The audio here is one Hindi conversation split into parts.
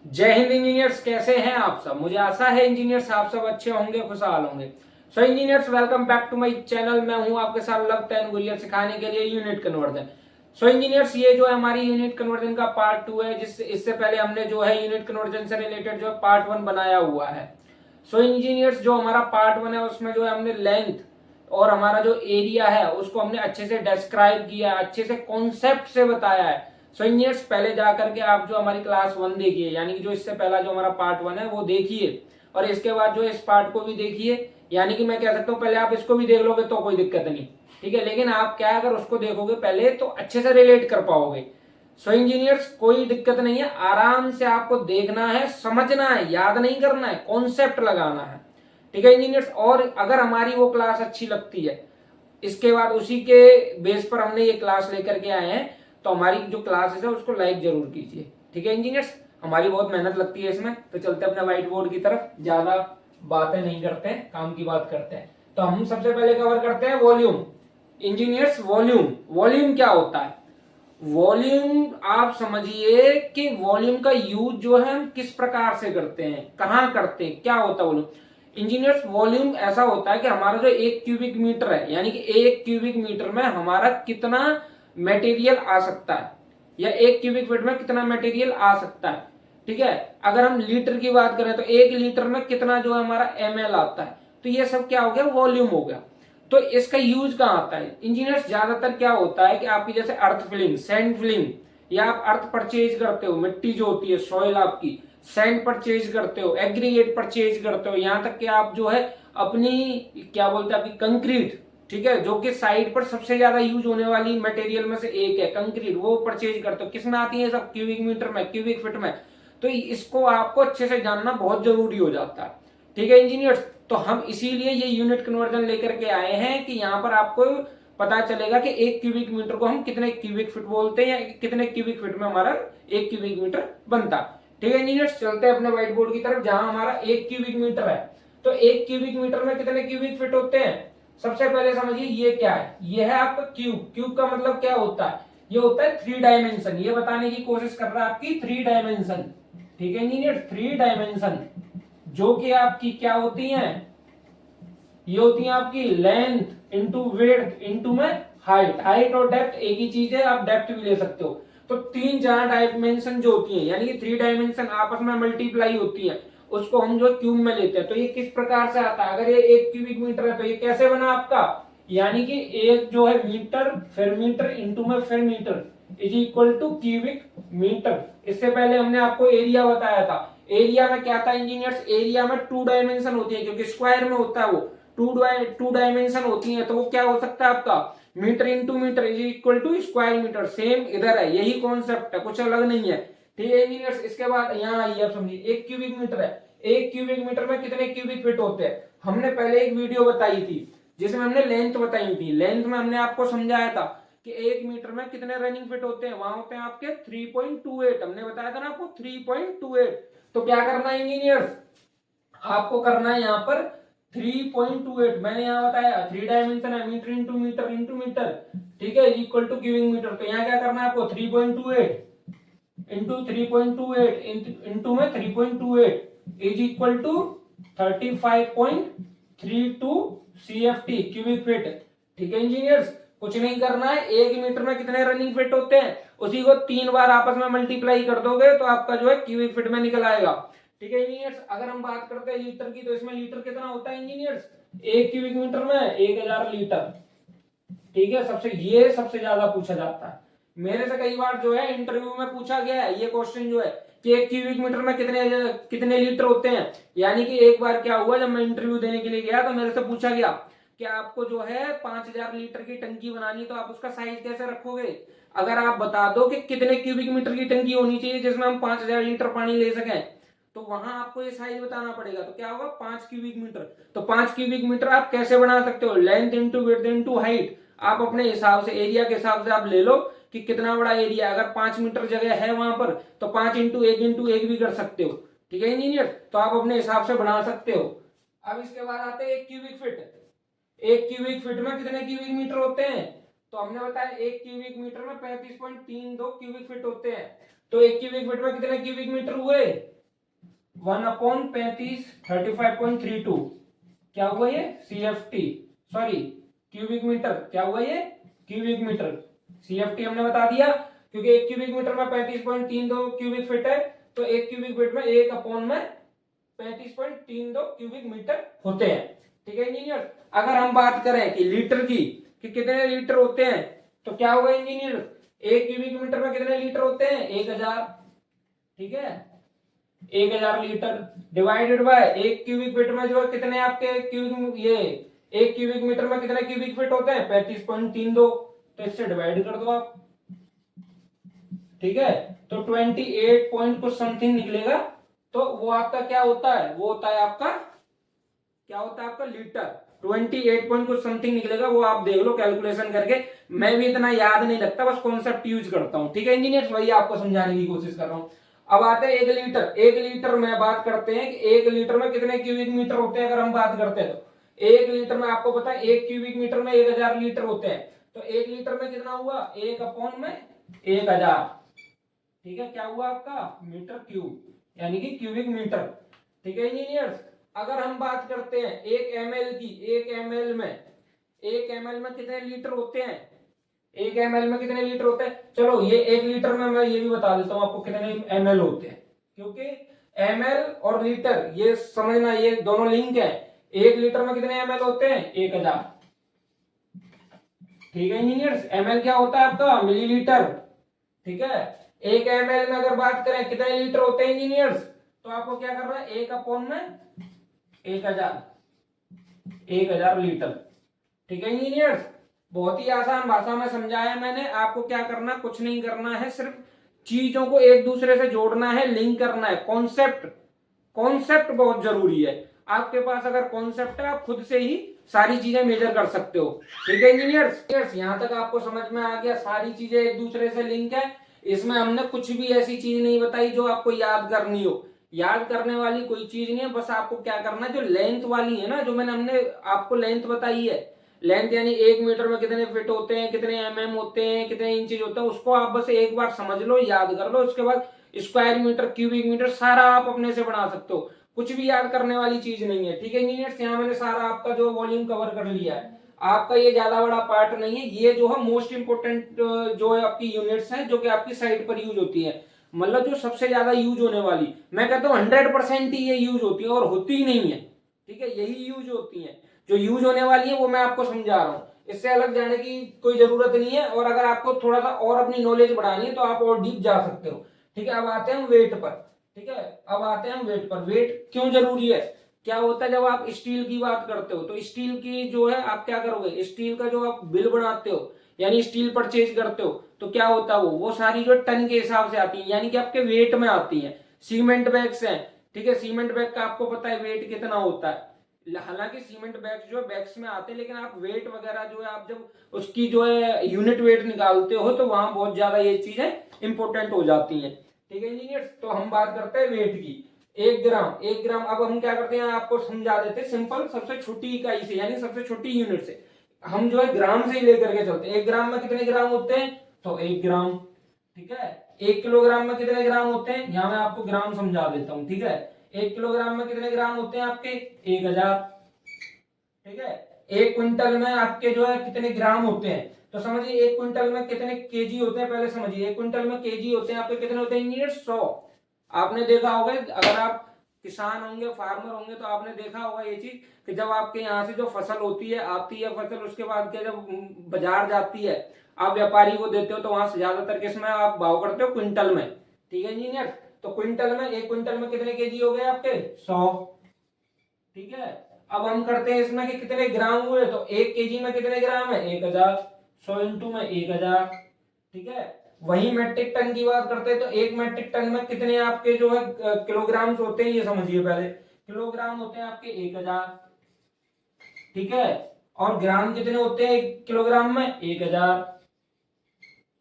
जय हिंद इंजीनियर्स, कैसे हैं आप सब। मुझे आशा है इंजीनियर्स आप सब अच्छे होंगे, खुशहाल होंगे। So engineers, welcome back to my channel. मैं हूं आपके साथ लव 10 गुरियर सिखाने के लिए यूनिट कन्वर्जन। सो इंजीनियर्स, ये जो है हमारी यूनिट कन्वर्जन का पार्ट 2 है, जिससे इससे पहले हमने जो है यूनिट कन्वर्जन से रिलेटेड जो है पार्ट 1 बनाया हुआ है। सो इंजीनियर्स, जो हमारा पार्ट 1 है उसमें जो है हमने लेंथ और हमारा जो एरिया है उसको हमने अच्छे से डिस्क्राइब किया है, अच्छे से कॉन्सेप्ट से बताया है। सो इंजीनियर्स, पहले जा करके आप जो हमारी क्लास 1 देखिए, यानी कि जो इससे पहला जो हमारा पार्ट 1 है वो देखिए, और इसके बाद जो इस पार्ट को भी देखिए। यानी कि मैं कह सकता हूँ पहले आप इसको भी देख लोगे तो कोई दिक्कत नहीं, ठीक है। लेकिन आप क्या, अगर उसको देखोगे पहले तो अच्छे से रिलेट कर पाओगे। सो इंजीनियर्स, कोई दिक्कत नहीं है, आराम से आपको देखना है, समझना है, याद नहीं करना है, कॉन्सेप्ट लगाना है, ठीक है इंजीनियर्स। और अगर हमारी वो क्लास अच्छी लगती है, इसके बाद उसी के बेस पर हमने ये क्लास लेकर के आए हैं, तो हमारी जो क्लासेस है उसको लाइक जरूर कीजिए, ठीक है इंजीनियर्स। हमारी बहुत मेहनत लगती है इसमें, तो चलते हैं अपने व्हाइट बोर्ड की तरफ। ज्यादा बातें नहीं करते हैं, काम की बात करते हैं। तो हम सबसे पहले कवर करते हैं वॉल्यूम। इंजीनियर्स, वॉल्यूम वॉल्यूम क्या होता है? वॉल्यूम आप समझिए कि वॉल्यूम का यूज जो है हम किस प्रकार से करते हैं, कहां करते हैं, क्या होता है वॉल्यूम। इंजीनियर्स, वॉल्यूम ऐसा होता है कि हमारा जो 1 क्यूबिक मीटर है, यानी कि 1 क्यूबिक मीटर में हमारा कितना मटेरियल आ सकता है, या 1 क्यूबिक फीट में कितना मटेरियल आ सकता है, ठीक है। अगर हम लीटर की बात करें तो 1 लीटर में कितना जो है हमारा ml आता है। तो ये सब क्या हो गया, वॉल्यूम हो गया। तो इसका यूज कहाँ आता है इंजीनियर्स? ज्यादातर क्या होता है कि आपकी जैसे अर्थ फिलिंग, सैंड फिलिंग, या आप अर्थ परचेज करते हो, मिट्टी जो होती है, सॉइल आपकी, सैंड परचेज करते हो, एग्रीगेट परचेज करते हो, यहां तक कि आप जो है अपनी क्या बोलते हैं, आपकी कंक्रीट, ठीक है, जो कि साइड पर सबसे ज्यादा यूज होने वाली मटेरियल में से एक है कंक्रीट, वो परचेज करते हो। किस में आती है सब? क्यूबिक मीटर में, क्यूबिक फीट में। तो इसको आपको अच्छे से जानना बहुत जरूरी हो जाता है, ठीक है इंजीनियर्स। तो हम इसीलिए ये यूनिट कन्वर्जन लेकर के आए हैं कि यहाँ पर आपको पता चलेगा कि 1 क्यूबिक मीटर को हम कितने क्यूबिक फीट बोलते हैं, या कितने क्यूबिक फीट में हमारा 1 क्यूबिक मीटर बनता है, ठीक है इंजीनियर्स। चलते हैं अपने व्हाइट बोर्ड की तरफ, जहां हमारा 1 क्यूबिक मीटर है। तो 1 क्यूबिक मीटर में कितने क्यूबिक फीट होते हैं? सबसे पहले समझिए ये क्या है। ये है आपका क्यूब। क्यूब का मतलब क्या होता है? ये होता है 3 डायमेंशन। ये बताने की कोशिश कर रहा है आपकी 3 डायमेंशन, ठीक है इंजीनियर, 3 डायमेंशन, जो कि आपकी क्या होती हैं, ये होती है आपकी लेंथ इंटू विड्थ इंटू में हाइट। हाइट और डेप्थ एक ही चीज है, आप डेप्थ भी ले सकते हो। तो 3 4 डायमेंशन जो होती है, यानी कि 3 डायमेंशन आपस में मल्टीप्लाई होती है, उसको हम जो क्यूब में लेते हैं। तो ये किस प्रकार से आता है? अगर ये 1 क्यूबिक मीटर है तो ये कैसे बना आपका, यानी कि एक जो है मीटर, फिर मीटर इंटू में फिर metre is equal to cubic metre. इससे पहले हमने आपको एरिया बताया था। एरिया में क्या था इंजीनियर्स? एरिया में 2 डायमेंशन होती है, क्योंकि स्क्वायर में होता है वो। टू डायमेंशन होती है, तो वो क्या हो सकता है आपका, metre into metre is equal to square metre. Same इधर है, यही कॉन्सेप्ट है, कुछ अलग नहीं है, ठीक है इंजीनियर्स। इसके बाद यहाँ आइए, आप समझिए 1 क्यूबिक मीटर है। 1 क्यूबिक मीटर में कितने क्यूबिक फीट होते हैं? हमने पहले एक वीडियो बताई थी जिसमें हमने लेंथ बताई थी। लेंथ में हमने आपको समझाया था कि 1 मीटर में कितने रनिंग फिट होते हैं, वहां होते हैं आपके 3.28। हमने बताया था ना आपको 3.28। तो क्या करना है इंजीनियर्स, आपको करना है यहाँ पर 3.28। मैंने यहाँ बताया 3 डायमेंशन है, metre into metre into metre, ठीक है, इक्वल टू क्यूबिक मीटर। तो यहाँ क्या करना है आपको, 3.28 इंटू 3.28 इंटू में 3.28 is equal to 35.32 CFT cubic feet, ठीक है इंजीनियर्स। कुछ नहीं करना है, 1 मीटर में कितने रनिंग फिट होते हैं उसी को 3 बार आपस में मल्टीप्लाई कर दोगे तो आपका जो है क्यूबिक फीट में निकल आएगा, ठीक है इंजीनियर्स। अगर हम बात करते हैं लीटर की, तो इसमें लीटर कितना होता है इंजीनियर्स? 1 क्यूबिक मीटर में 1000 लीटर, ठीक है। सबसे ज्यादा पूछा जाता है मेरे से, कई बार जो है इंटरव्यू में पूछा गया है ये क्वेश्चन जो है कि 1 क्यूबिक मीटर में कितने कितने लीटर होते हैं। यानी कि एक बार क्या हुआ, जब मैं इंटरव्यू देने के लिए गया तो मेरे से पूछा गया कि आपको जो है 5000 लीटर की टंकी बनानी, तो आप उसका साइज कैसे रखोगे? अगर आप बता दो कि कितने क्यूबिक मीटर की टंकी होनी चाहिए जिसमें हम 5000 लीटर पानी ले सकें, तो वहां आपको ये साइज बताना पड़ेगा। तो क्या होगा, 5 क्यूबिक मीटर। तो 5 क्यूबिक मीटर आप कैसे बना सकते हो? Length into width into height, आप अपने हिसाब से, एरिया के हिसाब से आप ले लो कि कितना बड़ा एरिया। अगर 5 मीटर जगह है वहां पर, तो 5 इंटू 1 भी कर सकते हो, ठीक है इंजीनियर। तो आप अपने हिसाब से बना सकते हो। अब इसके बाद आते हैं 1 क्यूबिक फीट। 1 क्यूबिक फीट में कितने क्यूबिक मीटर होते हैं? तो हमने बताया 1 क्यूबिक मीटर में 35.32 क्यूबिक फीट होते हैं। तो 1 क्यूबिक फीट में कितने क्यूबिक मीटर हुए? 1/35 35.32 क्या हुआ ये? CFT, sorry cubic metre. क्या हुआ ये? Cubic metre. CFT हमने बता दिया क्योंकि 1 क्यूबिक मीटर में 35.32 क्यूबिक फीट है, तो 1 क्यूबिक फीट में 1/35.32 क्यूबिक मीटर होते हैं। ठीक है इंजीनियर। अगर हम बात करें कि लीटर की, कि कितने लीटर होते हैं, तो क्या होगा इंजीनियर? 1 क्यूबिक मीटर में कितने लीटर होते हैं? 1000। ठीक है, 1000 litre divided by 1 cubic feet में जो कितने आपके क्यूबिक, ये 1 क्यूबिक मीटर में कितने क्यूबिक फीट होते हैं? 35.32, तो इससे डिवाइड कर दो आप। ठीक है, तो 28 पॉइंट कुछ समथिंग निकलेगा, तो वो आपका क्या होता है? वो होता है आपका, क्या होता है आपका? लीटर। 28 पॉइंट कुछ समथिंग निकलेगा, वो आप देख लो कैलकुलेशन करके। मैं भी इतना याद नहीं रखता, बस कॉन्सेप्ट यूज करता हूं। ठीक है इंजीनियर, वही आपको समझाने की कोशिश कर रहा हूं। अब आते हैं 1 लीटर। 1 लीटर में बात करते हैं कि 1 लीटर में कितने क्यूबिक मीटर होते हैं। अगर हम बात करते हैं तो 1 लीटर में आपको पता है 1 क्यूबिक मीटर में 1000 लीटर होते हैं, तो 1 लीटर में कितना हुआ? 1/1000। ठीक है, क्या हुआ आपका? मीटर क्यूब, यानी कि क्यूबिक मीटर। ठीक है इंजीनियर्स। अगर हम बात करते हैं 1 ml की, 1 ml में कितने लीटर होते हैं? 1 ml में कितने लीटर होते हैं? चलो ये 1 लीटर में मैं ये भी बता देता हूं आपको कितने ml होते हैं, क्योंकि ml और लीटर ये समझना, ये दोनों लिंक है। 1 लीटर में कितने ml होते हैं? 1000। ठीक है इंजीनियर्स। ml क्या होता है आपका? मिलीलीटर। ठीक है, 1 ml में अगर बात करें कितने लीटर होते हैं इंजीनियर्स, तो आपको क्या करना है? 1/1000 लीटर। ठीक है इंजीनियर्स, बहुत ही आसान भाषा में समझाया मैंने। आपको क्या करना, कुछ नहीं करना है, सिर्फ चीजों को एक दूसरे से जोड़ना है, लिंक करना है। कॉन्सेप्ट, कॉन्सेप्ट बहुत जरूरी है। आपके पास अगर कॉन्सेप्ट है, आप खुद से ही सारी चीजें मेजर कर सकते हो। ठीक है इंजीनियर्स, यहां तक आपको समझ में आ गया? सारी चीजें एक दूसरे से लिंक है, इसमें हमने कुछ भी ऐसी चीज नहीं बताई जो आपको याद करनी हो। याद करने वाली कोई चीज नहीं है, बस आपको क्या करना है, जो लेंथ वाली है ना, जो हमने आपको लेंथ बताई है, लेंथ यानी 1 मीटर में कितने फिट होते हैं, कितने होते हैं, कितने इंचेज होते हैं, उसको आप बस एक बार समझ लो, याद कर लो। उसके बाद स्क्वायर मीटर, क्यूबिक मीटर सारा आप अपने से बना सकते हो, कुछ भी याद करने वाली चीज नहीं है। ठीक है इंजीनियर्स, यहाँ मैंने सारा आपका जो वॉल्यूम कवर कर लिया है। आपका ये ज्यादा बड़ा पार्ट नहीं है, ये जो है मोस्ट इंपोर्टेंट जो है आपकी यूनिट्स हैं, जो कि आपकी साइट पर यूज होती है, मतलब जो सबसे ज्यादा यूज होने वाली, मैं कहता हूँ 100% ही ये यूज होती है, और होती ही नहीं है। ठीक है, यही यूज होती है, जो यूज होने वाली है वो मैं आपको समझा रहा हूँ। इससे अलग जाने की कोई जरूरत नहीं है, और अगर आपको थोड़ा सा और अपनी नॉलेज बढ़ानी है तो आप और डीप जा सकते हो। ठीक है, अब आते हैं हम वेट पर। ठीक है, अब आते हैं हम वेट पर। वेट क्यों जरूरी है? क्या होता है जब आप स्टील की बात करते हो, तो स्टील की जो है आप क्या करोगे, स्टील का जो आप बिल बनाते हो, यानी स्टील परचेज करते हो, तो क्या होता है वो सारी जो टन के हिसाब से आती है, यानी कि आपके वेट में आती है। सीमेंट बैग्स हैं, ठीक है, सीमेंट बैग का आपको पता है वेट कितना होता है। हालांकि सीमेंट बैग्स जो है बैग्स में आते हैं, लेकिन आप वेट वगैरह जो है, आप जब उसकी जो है यूनिट वेट निकालते हो, तो वहां बहुत ज्यादा ये चीजें इंपॉर्टेंट हो जाती हैं। ठीक है इंजीनियर्स, तो हम बात करते हैं वेट की। 1 ग्राम अब हम क्या करते हैं, आपको समझा देते हैं सिंपल, सबसे छोटी इकाई से, यानी सबसे छोटी यूनिट से। हम जो है ग्राम से ही लेकर के चलते हैं। 1 ग्राम में कितने ग्राम होते हैं? तो 1 ग्राम। ठीक है, 1 किलोग्राम में कितने ग्राम होते हैं? यहां मैं आपको ग्राम समझा देता हूं। ठीक है, 1 किलोग्राम में कितने ग्राम होते हैं आपके? 1000। ठीक है, 1 क्विंटल में आपके जो है कितने ग्राम होते हैं? तो समझिए 1 क्विंटल में कितने केजी होते हैं, पहले समझिए। 1 क्विंटल में केजी होते हैं आपके कितने होते हैं इंजीनियर? 100। आपने देखा होगा, अगर आप किसान होंगे, फार्मर होंगे, तो आपने देखा होगा ये चीज कि जब आपके यहाँ से जो फसल होती है, आती है फसल, उसके बाद के जब बाजार जाती है, आप व्यापारी को देते हो, तो वहां से ज्यादातर किस में आप भाव करते हो? क्विंटल में। ठीक है इंजीनियर, तो क्विंटल में 1 क्विंटल में कितने केजी हो गए आपके? 100। ठीक है, अब हम करते हैं इसमें कि कितने ग्राम हुए, तो 1 केजी में कितने ग्राम है? 1000। 100 इंटू में 1000। ठीक है, वही मेट्रिक टन की बात करते हैं, तो 1 मेट्रिक टन में कितने आपके जो है किलोग्राम्स होते हैं, ये समझिए पहले। किलोग्राम होते हैं आपके 1000। ठीक है, और ग्राम कितने होते हैं 1 किलोग्राम में? 1000।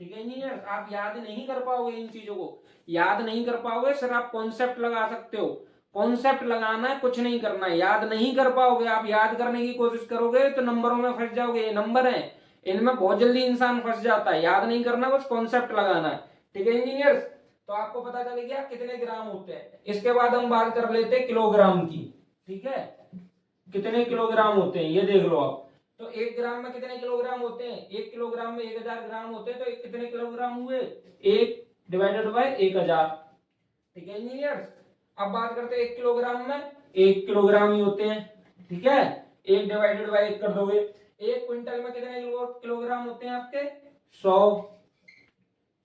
ठीक है इंजीनियर, आप याद नहीं कर पाओगे इन चीजों को, याद नहीं कर पाओगे, सिर्फ आप कॉन्सेप्ट लगा सकते हो। कॉन्सेप्ट लगाना है, कुछ नहीं करना है। याद नहीं कर पाओगे, आप याद करने की कोशिश करोगे तो नंबरों में फंस जाओगे। ये नंबर है, इनमें बहुत जल्दी इंसान फंस जाता है। याद नहीं करना, बस कॉन्सेप्ट लगाना है। ठीक है इंजीनियर्स, तो आपको पता चल गया कितने ग्राम होते हैं। इसके बाद हम बात कर लेते हैं किलोग्राम की, ठीक है, कितने किलोग्राम होते हैं ये देख लो आप। तो 1 ग्राम में कितने किलोग्राम होते हैं, 1 किलोग्राम में 1000 ग्राम होते हैं, तो कितने किलोग्राम हुए, 1 डिवाइडेड बाय 1000, ठीक है इंजीनियर्स। अब बात करते हैं 1 किलोग्राम में 1 किलोग्राम ही होते हैं, ठीक है, 1 डिवाइडेड बाय 1 कर दोगे। 1 क्विंटल में कितने किलोग्राम होते हैं आपके, 100,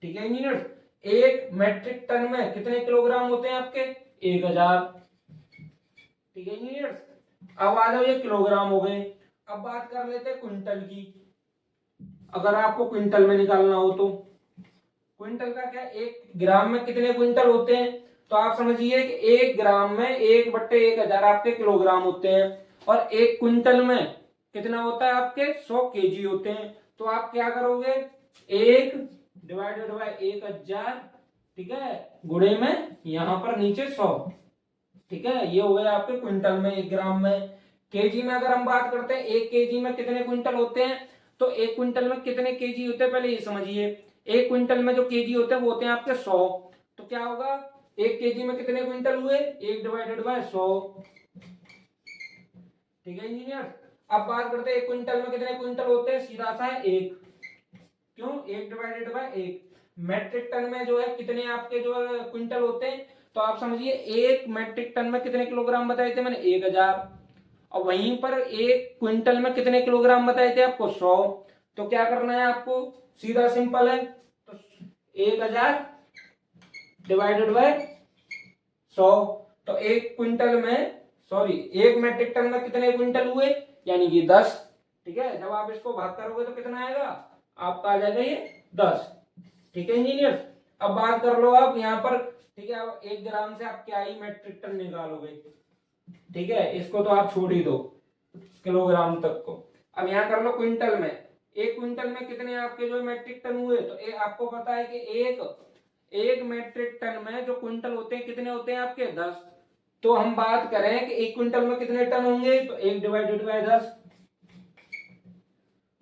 ठीक है इंजीनियर्स। 1 मेट्रिक टन में कितने किलोग्राम होते हैं आपके, 1000, ठीक है इंजीनियर्स। अब आ जाओ ये किलोग्राम हो गए। अब बात कर लेते हैं क्विंटल की। अगर आपको क्विंटल में निकालना हो तो क्विंटल का क्या, 1 ग्राम में कितने क्विंटल होते हैं, तो आप समझिए कि 1 ग्राम में 1/1000 आपके किलोग्राम होते हैं, और 1 क्विंटल में कितना होता है आपके 100 केजी होते हैं। तो आप क्या करोगे, 1 डिवाइडेड बाय 1000, ठीक है, गुणे में यहां पर नीचे 100, ठीक है, ये हो गया आपके क्विंटल में 1 ग्राम में। केजी में अगर हम बात करते हैं 1 केजी में कितने क्विंटल होते हैं, तो 1 क्विंटल में कितने केजी होते हैं पहले ये समझिए। 1 क्विंटल में जो केजी होते हैं वो होते हैं आपके 100, तो क्या होगा 1 केजी में कितने क्विंटल हुए, 1 डिवाइडेड बाय 100, ठीक है इंजीनियर। अब बात करते हैं 1 क्विंटल में कितने क्विंटल होते हैं, सीधा सा है 1, क्यों 1 डिवाइडेड बाय 1। मेट्रिक टन में जो है कितने आपके जो क्विंटल होते हैं, तो आप समझिए 1 मेट्रिक टन में कितने किलोग्राम बताए थे मैंने, 1000, और वहीं पर 1 क्विंटल में कितने किलोग्राम बताए थे आपको, 100। तो क्या करना है आपको, सीधा सिंपल है, तो 1000 डिवाइडेड बाय 100, तो 1 क्विंटल में सॉरी 1 मेट्रिक टन में कितने क्विंटल हुए, यानी कि 10, ठीक है। जब आप इसको भाग करोगे तो कितना आएगा आपका, आ जाएगा ये 10, ठीक है इंजीनियर। अब बात कर लो आप यहाँ पर, ठीक है, अब 1 ग्राम से आप क्या ही मेट्रिक टन निकालोगे, ठीक है, इसको तो आप छोड़ ही दो किलोग्राम तक को। अब यहाँ कर लो क्विंटल में, 1 क्विंटल में कितने आपके जो मेट्रिक टन हुए, तो आपको पता है कि एक मेट्रिक टन में जो क्विंटल होते हैं कितने होते हैं आपके, 10। तो हम बात करें कि 1 क्विंटल में कितने टन होंगे, तो 1 डिवाइडेड बाय 10,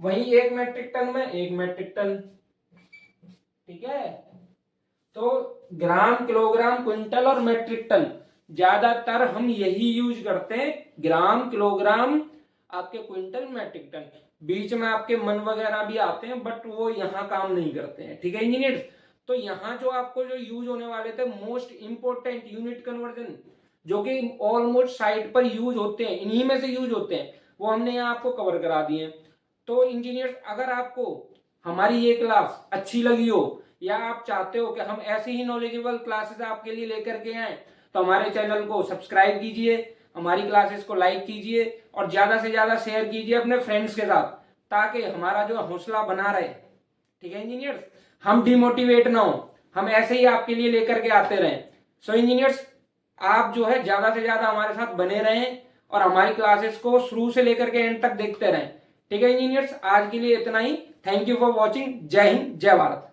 वही 1 मेट्रिक टन में 1 मेट्रिक टन, ठीक है। तो ग्राम, किलोग्राम, क्विंटल और मेट्रिक टन ज्यादातर हम यही यूज करते हैं, ग्राम, किलोग्राम, आपके क्विंटल, मेट्रिक टन। बीच में आपके मन वगैरह भी आते हैं, बट वो यहाँ काम नहीं करते हैं, ठीक है इंजीनियर। तो यहाँ जो आपको जो यूज होने वाले थे मोस्ट इंपोर्टेंट यूनिट कन्वर्जन, जो कि ऑलमोस्ट साइट पर यूज होते हैं, इन्हीं में से यूज होते हैं, वो हमने यहाँ आपको कवर करा दिए। तो इंजीनियर्स अगर आपको हमारी ये क्लास अच्छी लगी हो, या आप चाहते हो कि हम ऐसी ही नॉलेजेबल क्लासेस आपके लिए लेकर के आए, तो हमारे चैनल को सब्सक्राइब कीजिए, हमारी क्लासेस को लाइक कीजिए, और ज्यादा से ज्यादा शेयर कीजिए अपने फ्रेंड्स के साथ, ताकि हमारा जो हौसला बना रहे, ठीक है इंजीनियर्स, हम डिमोटिवेट ना हो, हम ऐसे ही आपके लिए लेकर के आते रहें। सो इंजीनियर्स आप जो है ज्यादा से ज्यादा हमारे साथ बने रहें, और हमारी क्लासेस को शुरू से लेकर के एंड तक देखते रहें, ठीक है इंजीनियर्स। आज के लिए इतना ही, थैंक यू फॉर वॉचिंग, जय हिंद, जय भारत।